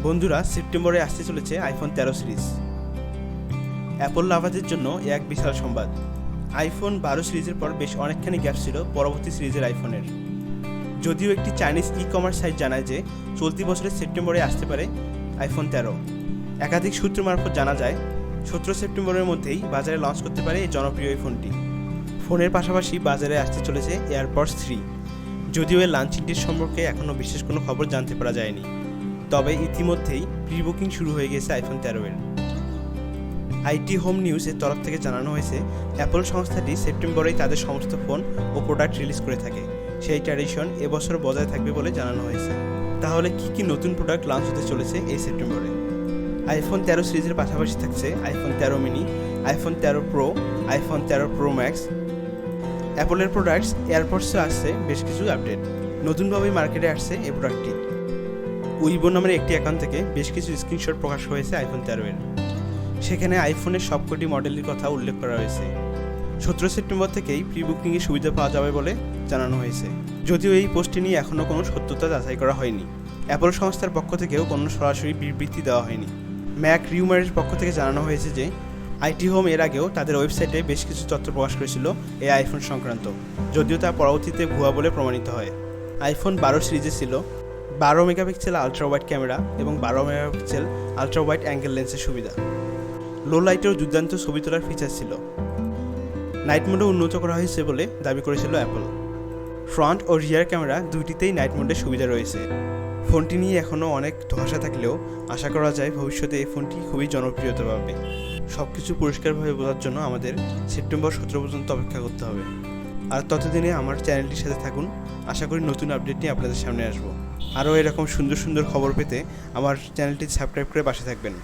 বন্ধুরা, সেপ্টেম্বরে আসতে চলেছে আইফোন 13 সিরিজ। অ্যাপল লাভারদের জন্য এক বিশাল সংবাদ। আইফোন 12 সিরিজের পর বেশ অনেকখানি গ্যাপ ছিল পরবর্তী সিরিজের আইফোনের। যদিও একটি চাইনিজ ই কমার্স সাইট জানায় যে চলতি বছরের সেপ্টেম্বরে আসতে পারে আইফোন 13। একাধিক সূত্র মারফত জানা যায় 17 সেপ্টেম্বরের মধ্যেই বাজারে লঞ্চ করতে পারে এই জনপ্রিয় এই ফোনটি। ফোনের পাশাপাশি বাজারে আসতে চলেছে এয়ারপডস 3। যদিও এর লঞ্চিংটির সম্পর্কে এখনও বিশেষ কোনো খবর জানতে পারা যায়নি, তবে ইতিমধ্যেই প্রি বুকিং শুরু হয়ে গেছে আইফোন 13-এর। আইটি হোম নিউজের তরফ থেকে জানানো হয়েছে অ্যাপল সংস্থাটি সেপ্টেম্বরেই তাদের সমস্ত ফোন ও প্রোডাক্ট রিলিজ করে থাকে। সেই ট্র্যাডিশন এবছর বজায় থাকবে বলে জানানো হয়েছে। তাহলে কি নতুন প্রোডাক্ট লঞ্চ হতে চলেছে এই সেপ্টেম্বরে? আইফোন 13 সিরিজের পাশাপাশি থাকছে iPhone 13 mini, iPhone 13 pro, iPhone 13 pro max. অ্যাপলের প্রোডাক্টস এয়ারপডসে আসছে বেশ কিছু আপডেট। নতুনভাবেই মার্কেটে আসছে এই প্রোডাক্টটি। উইবো নামের একটি অ্যাকাউন্ট থেকে বেশ কিছু স্ক্রিনশট প্রকাশ হয়েছে আইফোন 13-এর। সেখানে আইফোনের সবকটি মডেলের কথা উল্লেখ করা হয়েছে। 17 সেপ্টেম্বর থেকেই প্রি বুকিংয়ের সুবিধা পাওয়া যাবে বলে জানানো হয়েছে। যদিও এই পোস্টটি নিয়ে এখনও কোনো সত্যতা যাচাই করা হয়নি। অ্যাপল সংস্থার পক্ষ থেকেও কোনো সরাসরি বিবৃতি দেওয়া হয়নি। ম্যাক রিউমারের পক্ষ থেকে জানানো হয়েছে যে আইটি হোম এর আগেও তাদের ওয়েবসাইটে বেশ কিছু তথ্য প্রকাশ করেছিল এই আইফোন সংক্রান্ত, যদিও তা পরবর্তীতে ভুয়া বলে প্রমাণিত হয়। আইফোন 12 সিরিজে ছিল 12 মেগাপিক্সেল আলট্রা ওয়াইড ক্যামেরা এবং 12 মেগাপিক্সেল আলট্রা ওয়াইড অ্যাঙ্গেল লেন্সের সুবিধা। লো লাইটেও দুর্দান্ত ছবি তোলার ফিচার ছিল। নাইট মোডও উন্নত করা হয়েছে বলে দাবি করেছিল অ্যাপল। ফ্রন্ট ও রিয়ার ক্যামেরা দুইটিতেই নাইট মোডের সুবিধা রয়েছে। ফোনটি নিয়ে এখনও অনেক ধোঁয়াশা থাকলেও আশা করা যায় ভবিষ্যতে এই ফোনটি খুবই জনপ্রিয়তা পাবে। সব কিছু পরিষ্কারভাবে বোঝার জন্য আমাদের সেপ্টেম্বর 17 পর্যন্ত অপেক্ষা করতে হবে। আর ততদিনে আমার চ্যানেলটির সাথে থাকুন। আশা করি নতুন আপডেট নিয়ে আপনাদের সামনে আসবো। আরও এরকম সুন্দর সুন্দর খবর পেতে আমার চ্যানেলটি সাবস্ক্রাইব করে পাশে থাকবেন।